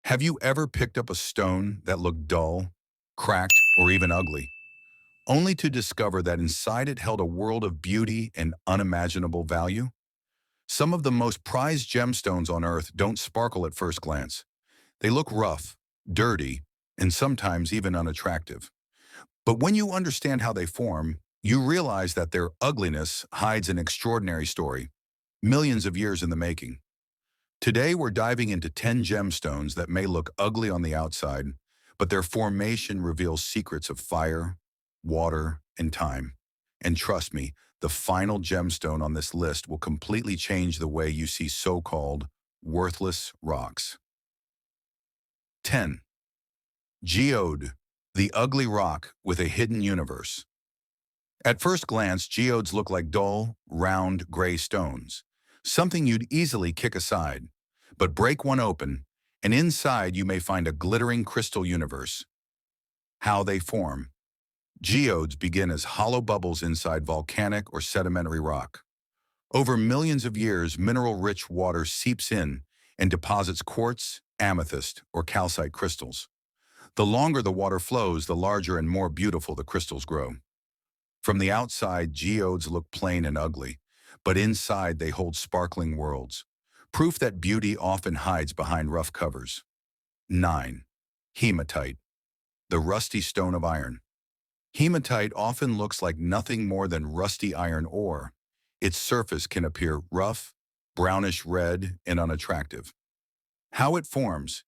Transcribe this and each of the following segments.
Have you ever picked up a stone that looked dull, cracked, or even ugly, only to discover that inside it held a world of beauty and unimaginable value? Some of the most prized gemstones on Earth don't sparkle at first glance. They look rough, dirty, and sometimes even unattractive. But when you understand how they form, you realize that their ugliness hides an extraordinary story, millions of years in the making. Today, we're diving into 10 gemstones that may look ugly on the outside, but their formation reveals secrets of fire, water, and time. And trust me, the final gemstone on this list will completely change the way you see so-called worthless rocks. 10. Geode, the ugly rock with a hidden universe. At first glance, geodes look like dull, round, gray stones, something you'd easily kick aside. But break one open, and inside you may find a glittering crystal universe. How they form. Geodes begin as hollow bubbles inside volcanic or sedimentary rock. Over millions of years, mineral-rich water seeps in and deposits quartz, amethyst, or calcite crystals. The longer the water flows, the larger and more beautiful the crystals grow. From the outside, geodes look plain and ugly, but inside they hold sparkling worlds. Proof that beauty often hides behind rough covers. 9. Hematite, the rusty stone of iron. Hematite often looks like nothing more than rusty iron ore. Its surface can appear rough, brownish red, and unattractive. How it forms.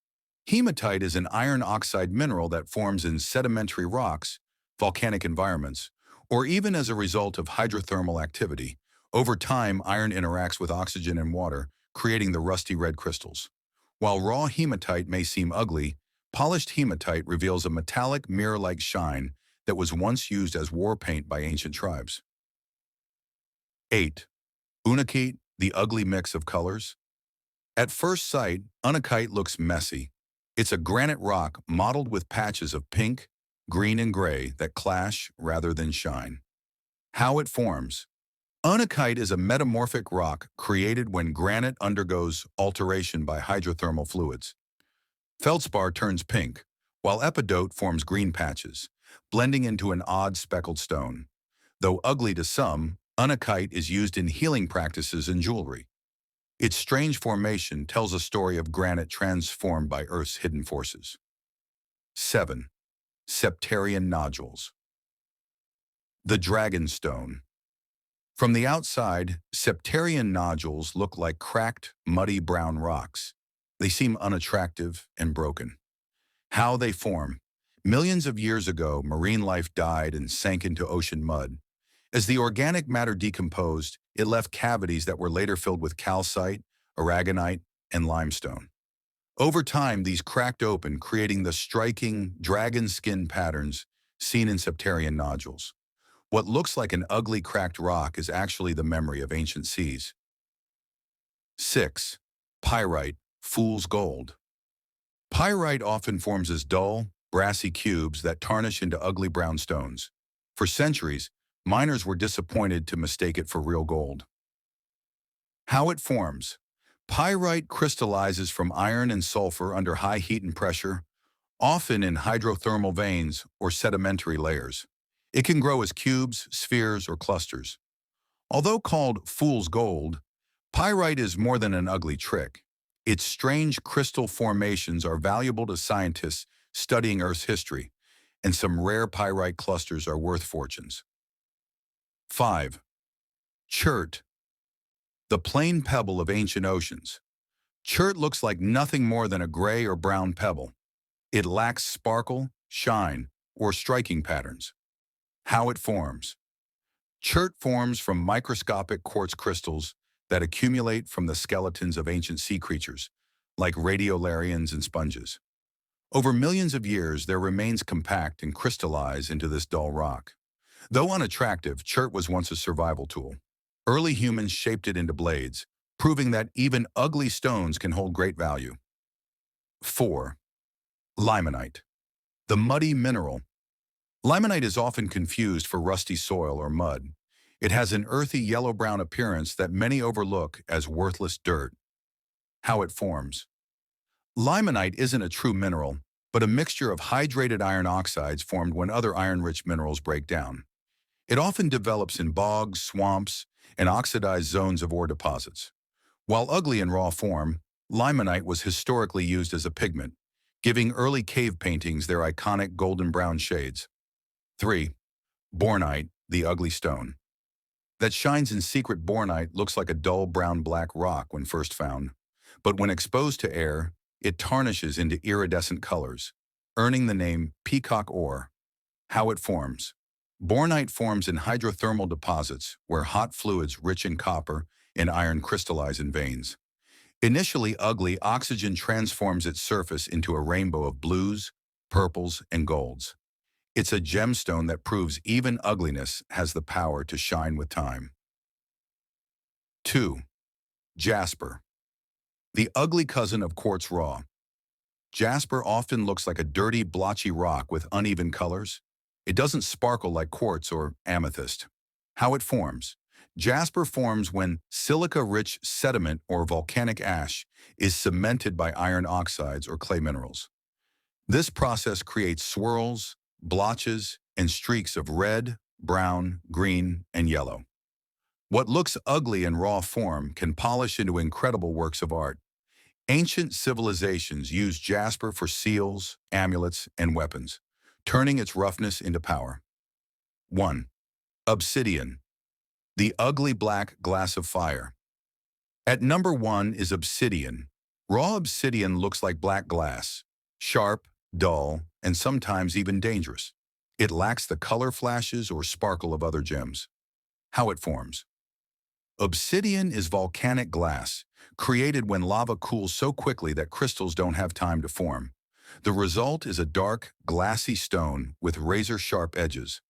Hematite is an iron oxide mineral that forms in sedimentary rocks, volcanic environments, or even as a result of hydrothermal activity. Over time, iron interacts with oxygen and water, creating the rusty red crystals. While raw hematite may seem ugly, polished hematite reveals a metallic mirror-like shine that was once used as war paint by ancient tribes. 8. Unakite, the ugly mix of colors. At first sight, Unakite looks messy. It's a granite rock mottled with patches of pink, green, and gray that clash rather than shine. How it forms. Unakite is a metamorphic rock created when granite undergoes alteration by hydrothermal fluids. Feldspar turns pink, while epidote forms green patches, blending into an odd speckled stone. Though ugly to some, Unakite is used in healing practices and jewelry. Its strange formation tells a story of granite transformed by Earth's hidden forces. 7. Septarian nodules. The Dragonstone. From the outside, septarian nodules look like cracked, muddy brown rocks. They seem unattractive and broken. How they form. Millions of years ago, marine life died and sank into ocean mud. As the organic matter decomposed, it left cavities that were later filled with calcite, aragonite, and limestone. Over time, these cracked open, creating the striking dragon skin patterns seen in septarian nodules. What looks like an ugly cracked rock is actually the memory of ancient seas. 6. Pyrite, fool's gold. Pyrite often forms as dull, brassy cubes that tarnish into ugly brown stones. For centuries, miners were disappointed to mistake it for real gold. How it forms. Pyrite crystallizes from iron and sulfur under high heat and pressure, often in hydrothermal veins or sedimentary layers. It can grow as cubes, spheres, or clusters. Although called fool's gold, pyrite is more than an ugly trick. Its strange crystal formations are valuable to scientists studying Earth's history, and some rare pyrite clusters are worth fortunes. 5. Chert, the plain pebble of ancient oceans. Chert looks like nothing more than a gray or brown pebble. It lacks sparkle, shine, or striking patterns. How it forms. Chert forms from microscopic quartz crystals that accumulate from the skeletons of ancient sea creatures, like radiolarians and sponges. Over millions of years, their remains compact and crystallize into this dull rock. Though unattractive, chert was once a survival tool. Early humans shaped it into blades, proving that even ugly stones can hold great value. 4. Limonite, the muddy mineral. Limonite is often confused for rusty soil or mud. It has an earthy yellow-brown appearance that many overlook as worthless dirt. How it forms. Limonite isn't a true mineral, but a mixture of hydrated iron oxides formed when other iron-rich minerals break down. It often develops in bogs, swamps, and oxidized zones of ore deposits. While ugly in raw form, limonite was historically used as a pigment, giving early cave paintings their iconic golden brown shades. 3. Bornite, the ugly stone. That shines in secret bornite looks like a dull brown-black rock when first found, but when exposed to air, it tarnishes into iridescent colors, earning the name peacock ore. How it forms. Bornite forms in hydrothermal deposits where hot fluids rich in copper and iron crystallize in veins. Initially ugly, oxygen transforms its surface into a rainbow of blues, purples, and golds. It's a gemstone that proves even ugliness has the power to shine with time. 2. Jasper. The ugly cousin of quartz raw. Jasper often looks like a dirty, blotchy rock with uneven colors. It doesn't sparkle like quartz or amethyst. How it forms. Jasper forms when silica-rich sediment or volcanic ash is cemented by iron oxides or clay minerals. This process creates swirls, blotches, and streaks of red, brown, green, and yellow. What looks ugly in raw form can polish into incredible works of art. Ancient civilizations used jasper for seals, amulets, and weapons, turning its roughness into power. 1. Obsidian, the ugly black glass of fire. At number 1 is obsidian. Raw obsidian looks like black glass, sharp, dull, and sometimes even dangerous. It lacks the color flashes or sparkle of other gems. How it forms. Obsidian is volcanic glass, created when lava cools so quickly that crystals don't have time to form. The result is a dark, glassy stone with razor-sharp edges.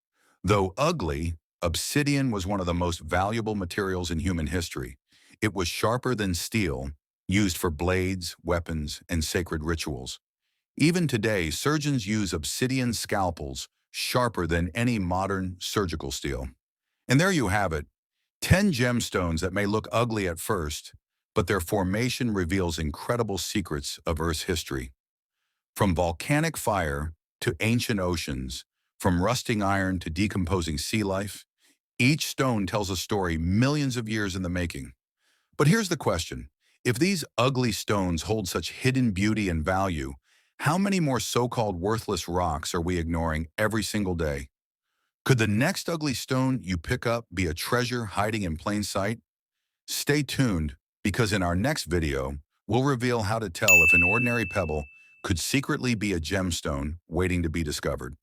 Though ugly, obsidian was one of the most valuable materials in human history. It was sharper than steel, used for blades, weapons, and sacred rituals. Even today, surgeons use obsidian scalpels sharper than any modern surgical steel. And there you have it, 10 gemstones that may look ugly at first, but their formation reveals incredible secrets of Earth's history. From volcanic fire to ancient oceans, from rusting iron to decomposing sea life, each stone tells a story millions of years in the making. But here's the question. If these ugly stones hold such hidden beauty and value, how many more so-called worthless rocks are we ignoring every single day? Could the next ugly stone you pick up be a treasure hiding in plain sight? Stay tuned, because in our next video, we'll reveal how to tell if an ordinary pebble could secretly be a gemstone waiting to be discovered.